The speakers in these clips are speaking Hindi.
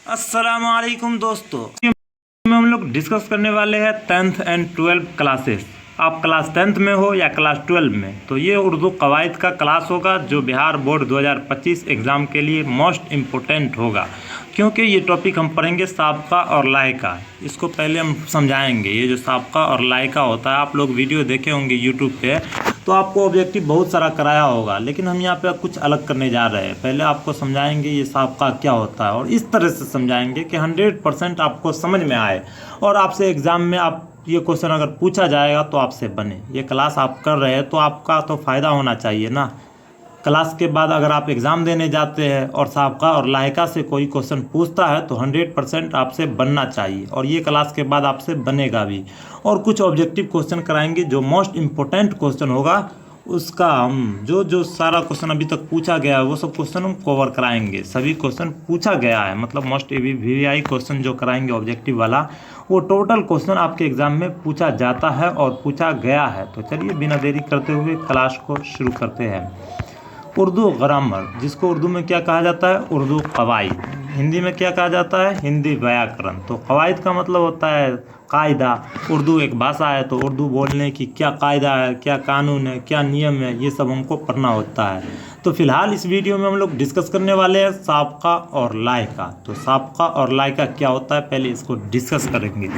अस्सलामुअलैकुम दोस्तों, में हम लोग डिस्कस करने वाले हैं 10th एंड 12th क्लासेस। आप क्लास 10th में हो या क्लास 12 में, तो ये उर्दू कवायद का क्लास होगा जो बिहार बोर्ड 2025 एग्ज़ाम के लिए मोस्ट इम्पोर्टेंट होगा, क्योंकि ये टॉपिक हम पढ़ेंगे साबका और लायका। इसको पहले हम समझाएंगे। ये जो साबका और लायका होता है, आप लोग वीडियो देखे होंगे यूट्यूब पे, तो आपको ऑब्जेक्टिव बहुत सारा कराया होगा, लेकिन हम यहाँ पे कुछ अलग करने जा रहे हैं। पहले आपको समझाएंगे ये साबका क्या होता है, और इस तरह से समझाएंगे कि 100% आपको समझ में आए, और आपसे एग्ज़ाम में आप ये क्वेश्चन अगर पूछा जाएगा तो आपसे बने। ये क्लास आप कर रहे हैं तो आपका तो फ़ायदा होना चाहिए ना। क्लास के बाद अगर आप एग्ज़ाम देने जाते हैं और साबका और लायका से कोई क्वेश्चन पूछता है तो 100% आपसे बनना चाहिए, और ये क्लास के बाद आपसे बनेगा भी। और कुछ ऑब्जेक्टिव क्वेश्चन कराएंगे जो मोस्ट इम्पोर्टेंट क्वेश्चन होगा, उसका हम जो सारा क्वेश्चन अभी तक पूछा गया है वो सब क्वेश्चन हम कवर कराएंगे। सभी क्वेश्चन पूछा गया है, मतलब मोस्ट वीवीआई क्वेश्चन जो कराएंगे ऑब्जेक्टिव वाला, वो टोटल क्वेश्चन आपके एग्ज़ाम में पूछा जाता है और पूछा गया है। तो चलिए बिना देरी करते हुए क्लास को शुरू करते हैं। उर्दू ग्रामर, जिसको उर्दू में क्या कहा जाता है, उर्दू कवायद। हिंदी में क्या कहा जाता है, हिंदी व्याकरण। तो कवायद का मतलब होता है कायदा। उर्दू एक भाषा है, तो उर्दू बोलने की क्या कायदा है, क्या कानून है, क्या नियम है, ये सब हमको पढ़ना होता है। तो फिलहाल इस वीडियो में हम लोग डिस्कस करने वाले हैं साबका और लायका। तो साबका और लायका क्या होता है, पहले इसको डिस्कस करेंगे।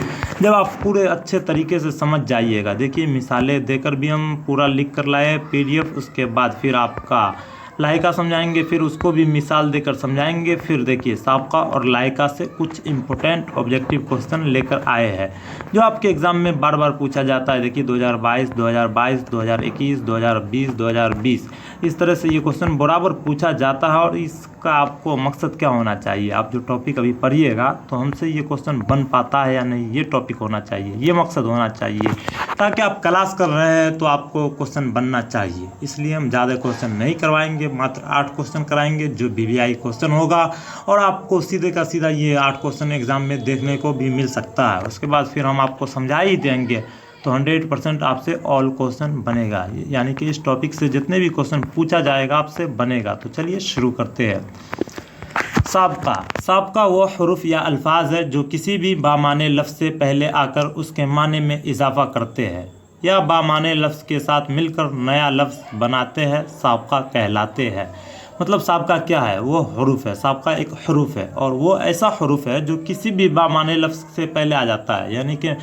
जब आप पूरे अच्छे तरीके से समझ जाइएगा, देखिए मिसालें देकर भी हम पूरा लिख कर लाए हैं PDF। उसके बाद फिर आपका लायका समझाएंगे, फिर उसको भी मिसाल देकर समझाएंगे। फिर देखिए साबका और लायका से कुछ इंपॉर्टेंट ऑब्जेक्टिव क्वेश्चन लेकर आए हैं जो आपके एग्ज़ाम में बार बार पूछा जाता है। देखिए 2022, 2021, 2020, 2020, इस तरह से ये क्वेश्चन बराबर पूछा जाता है। और इसका आपको मकसद क्या होना चाहिए, आप जो टॉपिक अभी पढ़िएगा तो हमसे ये क्वेश्चन बन पाता है या नहीं, ये टॉपिक होना चाहिए, ये मकसद होना चाहिए। ताकि आप क्लास कर रहे हैं तो आपको क्वेश्चन बनना चाहिए, इसलिए हम ज़्यादा क्वेश्चन नहीं करवाएंगे, मात्र 8 क्वेश्चन कराएंगे जो VVI क्वेश्चन होगा। और आपको सीधे का सीधा ये 8 क्वेश्चन एग्ज़ाम में देखने को भी मिल सकता है। उसके बाद फिर हम आपको समझा ही देंगे, तो 100% आपसे ऑल क्वेश्चन बनेगा, यानी कि इस टॉपिक से जितने भी क्वेश्चन पूछा जाएगा आपसे बनेगा। तो चलिए शुरू करते हैं। साबका, साबका वो हरूफ या अल्फाज है जो किसी भी बामाने लफ्ज़ से पहले आकर उसके माने में इजाफा करते हैं या बामाने लफ्ज़ के साथ मिलकर नया लफ्ज़ बनाते हैं, साबका कहलाते हैं। मतलब साबका क्या है, वो हरूफ है। साबका एक हरूफ है, और वो ऐसा हरूफ है जो किसी भी बामाने लफ्ज़ से पहले आ जाता है। यानी कि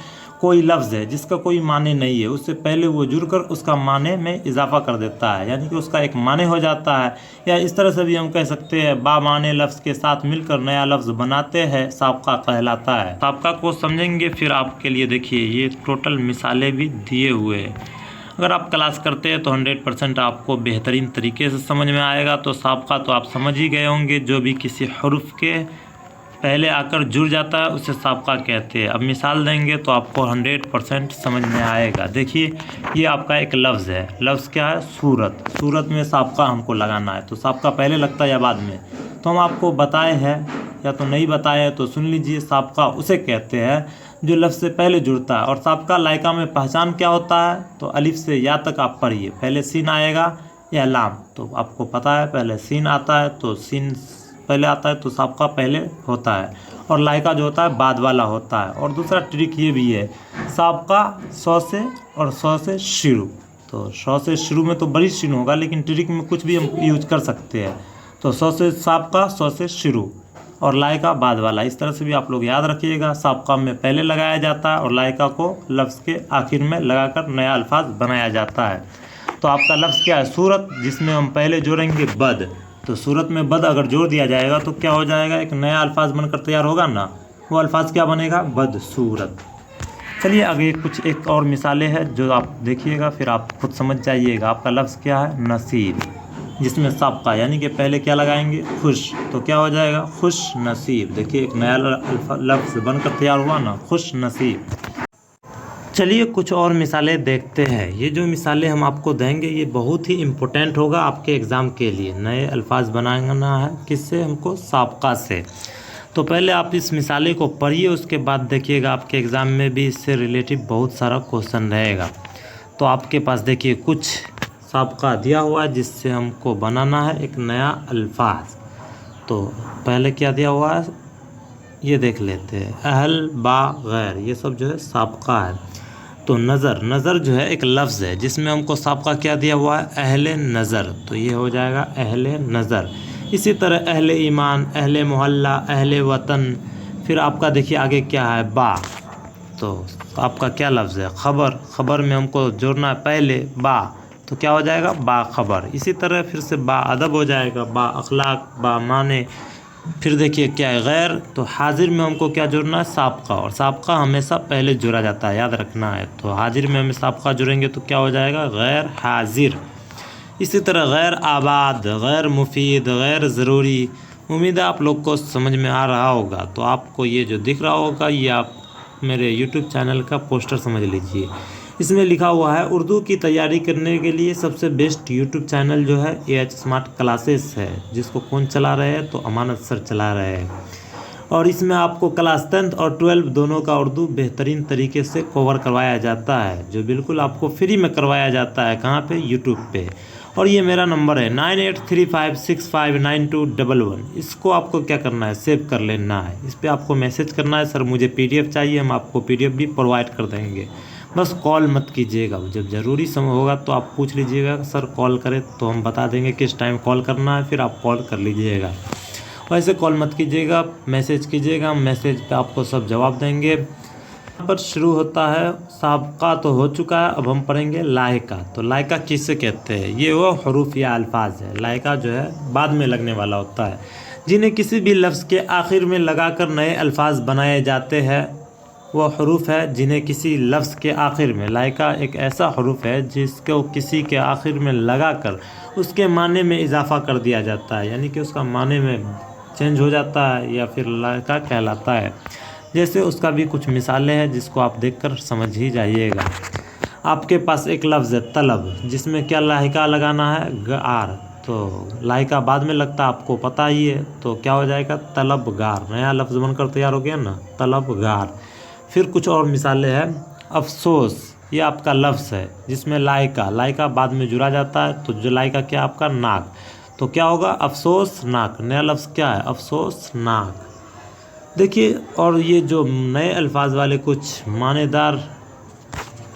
कोई लफ्ज़ है जिसका कोई माने नहीं है, उससे पहले वो जुड़कर उसका माने में इजाफा कर देता है, यानी कि उसका एक माने हो जाता है। या इस तरह से भी हम कह सकते हैं, बामाने लफ्ज़ के साथ मिलकर नया लफ्ज़ बनाते हैं, साबका कहलाता है। साबका को समझेंगे, फिर आपके लिए देखिए ये टोटल मिसालें भी दिए हुए हैं। अगर आप क्लास करते हैं तो 100% आपको बेहतरीन तरीके से समझ में आएगा। तो साबका तो आप समझ ही गए होंगे, जो भी किसी हरूफ के पहले आकर जुड़ जाता है उसे साबका कहते हैं। अब मिसाल देंगे तो आपको 100% समझ में आएगा। देखिए ये आपका एक लफ्ज़ है, लफ्ज़ क्या है, सूरत। सूरत में साबका हमको लगाना है, तो साबका पहले लगता है या बाद में, तो हम आपको बताए हैं या तो नहीं बताए हैं, तो सुन लीजिए। साबका उसे कहते हैं जो लफ्ज़ से पहले जुड़ता है। और साबका लायका में पहचान क्या होता है, तो अलिफ से या तक आप पढ़िए, पहले सीन आएगा या लाम, तो आपको पता है पहले सीन आता है, तो सीन पहले आता है तो साबका पहले होता है। और लायका जो होता है बाद वाला होता है। और दूसरा ट्रिक ये भी है, साबका 100 से और 100 से शुरू, तो 100 से शुरू में तो बड़ी सीन होगा, लेकिन ट्रिक में कुछ भी हम यूज कर सकते हैं। तो 100 से साबका, 100 से शुरू, और लायका बाद वाला। इस तरह से भी आप लोग याद रखिएगा। साबका में पहले लगाया जाता है और लायका को लफ्ज़ के आखिर में लगाकर नया अल्फाज बनाया जाता है। तो आपका लफ्ज़ क्या है, सूरत, जिसमें हम पहले जोड़ेंगे बद। तो सूरत में बद अगर जोड़ दिया जाएगा तो क्या हो जाएगा, एक नया अल्फाज बनकर तैयार होगा ना। वो अल्फाज क्या बनेगा, बद सूरत। चलिए आगे कुछ एक और मिसालें हैं जो आप देखिएगा, फिर आप खुद समझ जाइएगा। आपका लफ्ज़ क्या है, नसीब, जिसमें साबका यानी कि पहले क्या लगाएंगे, खुश, तो क्या हो जाएगा, खुश नसीब। देखिए एक नया लफ्ज़ बनकर तैयार हुआ ना, खुश नसीब। चलिए कुछ और मिसालें देखते हैं। ये जो मिसालें हम आपको देंगे ये बहुत ही इम्पोर्टेंट होगा आपके एग्ज़ाम के लिए। नए अल्फाज बनाना है किससे, हमको साबका से। तो पहले आप इस मिसाले को पढ़िए, उसके बाद देखिएगा आपके एग्ज़ाम में भी इससे रिलेटिव बहुत सारा क्वेश्चन रहेगा। तो आपके पास देखिए कुछ साबका दिया हुआ है जिससे हमको बनाना है एक नया अल्फाज। तो पहले क्या दिया हुआ है, ये देख लेते हैं, अहल बा गैर, ये सब जो है साबका है। तो नज़र, नज़र जो है एक लफ्ज़ है जिसमें हमको साबका क्या दिया हुआ है, अहले नज़र, तो ये हो जाएगा अहले नज़र। इसी तरह अहले ईमान, अहले मोहल्ला, अहले वतन। फिर आपका देखिए आगे क्या है, बा, तो आपका क्या लफ्ज़ है, ख़बर, ख़बर में हमको जोड़ना है पहले बा, तो क्या हो जाएगा, बा ख़बर। इसी तरह फिर से बा अदब हो जाएगा, बा अखलाक, बा माने। फिर देखिए क्या है, गैर, तो हाजिर में हमको क्या जोड़ना है, साबका, और साबका हमेशा पहले जोड़ा जाता है, याद रखना है। तो हाजिर में हमें साबका जोड़ेंगे तो क्या हो जाएगा, गैर हाजिर। इसी तरह गैर आबाद, गैर मुफीद, गैर ज़रूरी। उम्मीद है आप लोग को समझ में आ रहा होगा। तो आपको ये जो दिख रहा होगा ये आप मेरे यूट्यूब चैनल का पोस्टर समझ लीजिए। इसमें लिखा हुआ है उर्दू की तैयारी करने के लिए सबसे बेस्ट यूट्यूब चैनल जो है AH स्मार्ट क्लासेस है, जिसको कौन चला रहे हैं, तो अमानत सर चला रहे हैं। और इसमें आपको क्लास 10th और 12 दोनों का उर्दू बेहतरीन तरीके से कवर करवाया जाता है, जो बिल्कुल आपको फ्री में करवाया जाता है। कहाँ पे, यूट्यूब पे। और ये मेरा नंबर है 9835659211। इसको आपको क्या करना है, सेव कर लेना है। इस पर आपको मैसेज करना है, सर मुझे PDF चाहिए, हम आपको PDF भी प्रोवाइड कर देंगे। बस कॉल मत कीजिएगा, जब ज़रूरी समय होगा तो आप पूछ लीजिएगा, सर कॉल करें, तो हम बता देंगे किस टाइम कॉल करना है, फिर आप कॉल कर लीजिएगा। वैसे कॉल मत कीजिएगा, मैसेज कीजिएगा, मैसेज पे आपको सब जवाब देंगे। यहाँ पर शुरू होता है, साबका तो हो चुका है, अब हम पढ़ेंगे लायका। तो लायका किससे कहते हैं, ये वो हरूफ या अल्फाज है, लायका जो है बाद में लगने वाला होता है, जिन्हें किसी भी लफ्ज़ के आखिर में लगाकर नए अल्फाज बनाए जाते हैं। वो हरूफ है जिन्हें किसी लफ्ज़ के आखिर में, लायका एक ऐसा हरूफ है जिसको किसी के आखिर में लगाकर उसके माने में इजाफ़ा कर दिया जाता है, यानी कि उसका माने में चेंज हो जाता है या फिर लायका कहलाता है। जैसे उसका भी कुछ मिसालें हैं जिसको आप देखकर समझ ही जाइएगा। आपके पास एक लफ्ज़ है तलब, जिसमें क्या लायका लगाना है, गार, तो लायका बाद में लगता है, आपको पता ही है, तो क्या हो जाएगा, तलबगार। नया लफ्ज़ बनकर तैयार हो गया ना, तलबगार। फिर कुछ और मिसालें हैं, अफसोस, ये आपका लफ्ज़ है जिसमें लायका, लायका बाद में जुड़ा जाता है, तो जो लायका क्या आपका, नाक, तो क्या होगा, अफसोस नाक। नया लफ्ज़ क्या है, अफसोस नाक। देखिए, और ये जो नए अल्फाज वाले कुछ मानेदार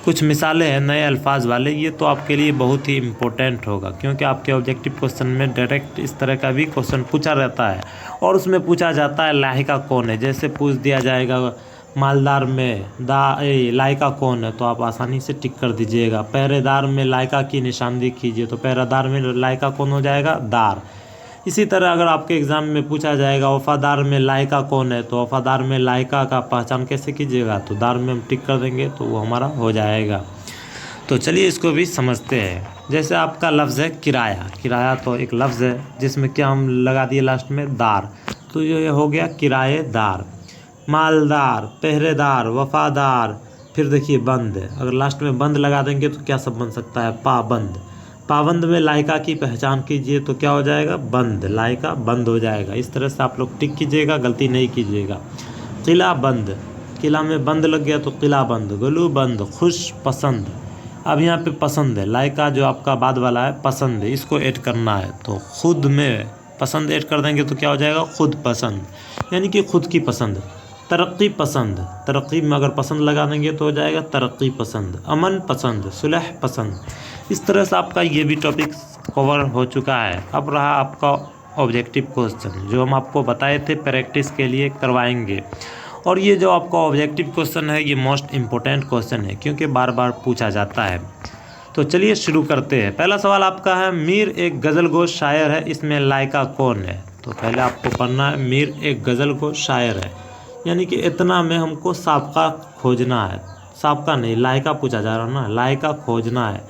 कुछ मिसालें हैं नए अल्फाज वाले, ये तो आपके लिए बहुत ही इम्पोर्टेंट होगा, क्योंकि आपके ऑब्जेक्टिव क्वेश्चन में डायरेक्ट इस तरह का भी क्वेश्चन पूछा रहता है। और उसमें पूछा जाता है लायका कौन है, जैसे पूछ दिया जाएगा मालदार में लायका कौन है, तो आप आसानी से टिक कर दीजिएगा। पहरेदार में लायका की निशानदेही कीजिए, तो पहरेदार में लायका कौन हो जाएगा, दार। इसी तरह अगर आपके एग्ज़ाम में पूछा जाएगा वफ़ादार में लायका कौन है, तो वफ़ादार में लायका का पहचान कैसे कीजिएगा, तो दार में हम टिक कर देंगे, तो वो हमारा हो जाएगा। तो चलिए इसको भी समझते हैं। जैसे आपका लफ्ज़ है किराया, किराया तो एक लफ्ज़ है जिसमें क्या हम लगा दिए लास्ट में, दार, तो ये हो गया किराएदार। मालदार, पहरेदार, वफ़ादार। फिर देखिए बंद, अगर लास्ट में बंद लगा देंगे तो क्या सब बन सकता है, पाबंद। पाबंद में लायका की पहचान कीजिए, तो क्या हो जाएगा, बंद, लायका बंद हो जाएगा। इस तरह से आप लोग टिक कीजिएगा, गलती नहीं कीजिएगा। किला बंद, किला में बंद लग गया तो किला बंद। गलू बंद, खुश पसंद। अब यहाँ पे पसंद है, लायका जो आपका बाद वाला है पसंद है, इसको ऐड करना है, तो खुद में पसंद ऐड कर देंगे तो क्या हो जाएगा, खुद पसंद, यानी कि खुद की पसंद। तरक्की पसंद, तरक्की में अगर पसंद लगा देंगे तो हो जाएगा तरक्की पसंद। अमन पसंद, सुलह पसंद। इस तरह से आपका ये भी टॉपिक कवर हो चुका है। अब रहा आपका ऑब्जेक्टिव क्वेश्चन, जो हम आपको बताए थे प्रैक्टिस के लिए करवाएंगे। और ये जो आपका ऑब्जेक्टिव क्वेश्चन है ये मोस्ट इम्पोर्टेंट क्वेश्चन है, क्योंकि बार बार पूछा जाता है। तो चलिए शुरू करते हैं। पहला सवाल आपका है, मीर एक गज़लगो शायर है, इसमें लायका कौन है। तो पहले आपको पढ़ना है, मीर एक गज़लगो शायर है, यानी कि इतना में हमको साबका खोजना है, साबका नहीं लायका पूछा जा रहा ना, लायका खोजना है।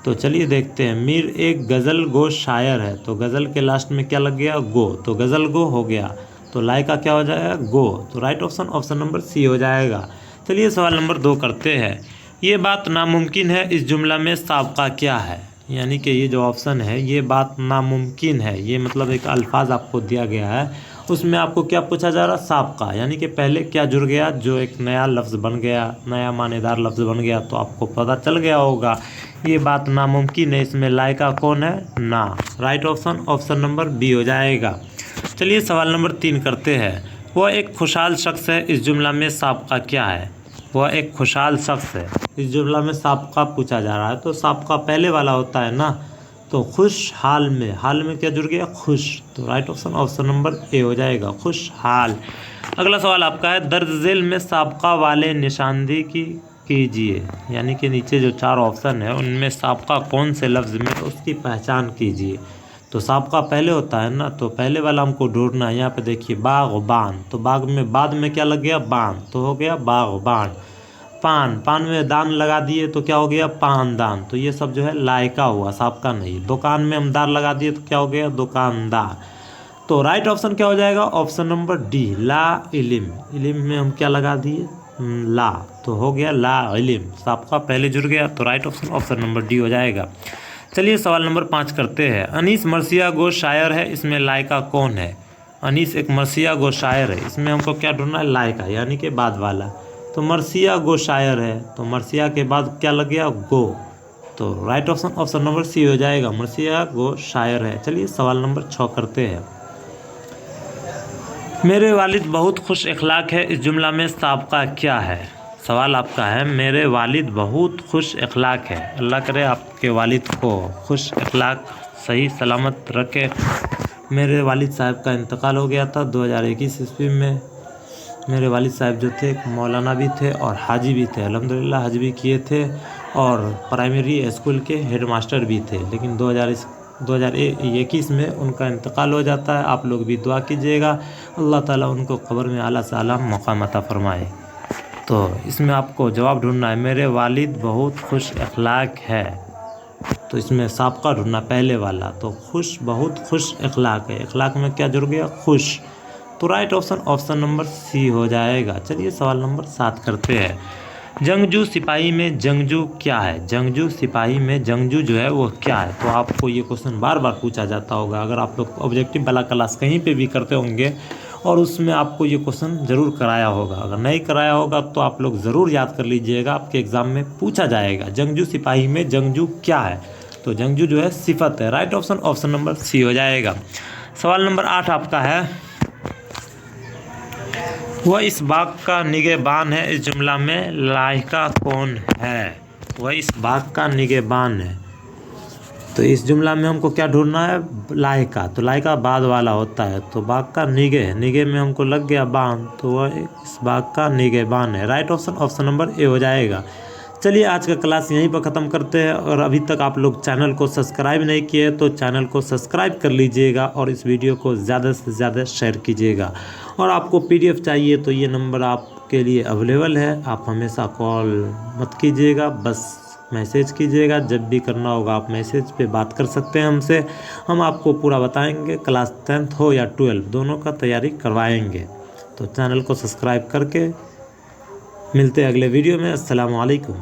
तो चलिए देखते हैं, मीर एक गज़ल गो शायर है, तो गज़ल के लास्ट में क्या लग गया, गो, तो गज़ल गो हो गया, तो लायका क्या हो जाएगा, गो। तो right option option number c हो जाएगा। चलिए सवाल नंबर 2 करते हैं। ये बात नामुमकिन है, इस जुमला में साबका क्या है। यानी कि ये जो ऑप्शन है, ये बात नामुमकिन है, ये मतलब एक अल्फाज आपको दिया गया है, उसमें आपको क्या पूछा जा रहा, साबका, यानी कि पहले क्या जुड़ गया, जो एक नया लफ्ज़ बन गया, नया मानेदार लफ्ज़ बन गया, तो आपको पता चल गया होगा ये बात नामुमकिन है, इसमें लायका कौन है, ना। Right option option number b हो जाएगा। चलिए सवाल नंबर 3 करते हैं। वह एक खुशहाल शख्स है, इस जुमला में साबका क्या है? वह एक खुशहाल शख्स है, इस जुमला में साबका पूछा जा रहा है। तो साबका पहले वाला होता है ना, तो खुश हाल में क्या जुड़ गया? खुश। तो राइट ऑप्शन नंबर ए हो जाएगा, खुशहाल। अगला सवाल आपका है, दर्ज झेल में साबका वाले निशानदेही कीजिए, यानी कि नीचे जो 4 ऑप्शन है उनमें साबका कौन से लफ्ज़ में, तो उसकी पहचान कीजिए। तो साबका पहले होता है ना, तो पहले वाला हमको ढूंढना है। यहाँ पे देखिए बाग़बान, तो बाग में बाद में क्या लग गया? बान, तो हो गया बाग़बान। पान में दान लगा दिए तो क्या हो गया? पानदान। तो ये सब जो है लायका हुआ, साबका नहीं। दुकान में हम दार लगा दिए तो क्या हो गया? दुकानदार। तो राइट ऑप्शन क्या हो जाएगा? ऑप्शन नंबर डी, ला इलिम। इलिम में हम क्या लगा दिए? ला, तो हो गया ला इलिम। साबका पहले जुड़ गया, तो राइट ऑप्शन नंबर डी हो जाएगा। चलिए सवाल नंबर 5 करते हैं। अनीस मर्सिया गो शायर है, इसमें लायका कौन है? अनीस एक मर्सिया गो शायर है, इसमें हमको क्या ढूंढना है? लायका, यानी कि बाद वाला। तो मर्सिया गो शायर है, तो मर्सिया के बाद क्या लग गया? गो। तो राइट ऑप्शन नंबर सी हो जाएगा, मर्सिया गो शायर है। चलिए सवाल नंबर 6 करते हैं। मेरे वालिद बहुत खुश अखलाक है, इस जुमला में साबका क्या है? सवाल आपका है, मेरे वालिद बहुत खुश अखलाक है। अल्लाह करे आपके वालिद को खुश अखलाक सही सलामत रखे। मेरे वालिद साहब का इंतकाल हो गया था 2021 ईस्वी में। मेरे वालिद साहब जो थे मौलाना भी थे और हाजी भी थे, अल्हम्दुलिल्लाह हज भी किए थे, और प्राइमरी स्कूल के हेडमास्टर भी थे। लेकिन 2021 में उनका इंतकाल हो जाता है। आप लोग भी दुआ कीजिएगा, अल्लाह ताला उनको कब्र में आला से आला मकाम अता फरमाए। तो इसमें आपको जवाब ढूंढना है, मेरे वालिद बहुत खुश अखलाक है। तो इसमें साबका ढूंढना पहले वाला, तो खुश, बहुत खुश अखलाक है। अखलाक में क्या जुड़ गया? खुश। तो राइट ऑप्शन नंबर सी हो जाएगा। चलिए सवाल नंबर 7 करते हैं। जंगजू सिपाही में जंगजू क्या है? जंगजू सिपाही में जंगजू जो है वो क्या है? तो आपको ये क्वेश्चन बार बार पूछा जाता होगा, अगर आप लोग ऑब्जेक्टिव वाला क्लास कहीं पे भी करते होंगे और उसमें आपको ये क्वेश्चन ज़रूर कराया होगा। अगर नहीं कराया होगा तो आप लोग ज़रूर याद कर लीजिएगा, आपके एग्ज़ाम में पूछा जाएगा। जंगजू सिपाही में जंगजू क्या है? तो जंगजू जो है सिफत है। राइट ऑप्शन नंबर सी हो जाएगा। सवाल नंबर 8 आपका है, वह इस बाग का निगहबान है, इस जुमला में लायका कौन है? वह इस बाग का निगहबान है, तो इस जुमला में हमको क्या ढूंढना है? लायका। तो लायका बाद वाला होता है, तो बाग का निगह में हमको लग गया बान, तो वह इस बाग का निगहबान है। राइट ऑप्शन नंबर ए हो जाएगा। चलिए आज का क्लास यहीं पर ख़त्म करते हैं, और अभी तक आप लोग चैनल को सब्सक्राइब नहीं किए तो चैनल को सब्सक्राइब कर लीजिएगा, और इस वीडियो को ज़्यादा से ज़्यादा शेयर कीजिएगा। और आपको PDF चाहिए तो ये नंबर आपके लिए अवेलेबल है, आप हमेशा कॉल मत कीजिएगा, बस मैसेज कीजिएगा। जब भी करना होगा आप मैसेज पे बात कर सकते हैं हमसे, हम आपको पूरा बताएंगे। क्लास 10th हो या 12 दोनों का तैयारी करवाएंगे। तो चैनल को सब्सक्राइब करके मिलते हैं अगले वीडियो में। अस्सलाम वालेकुम।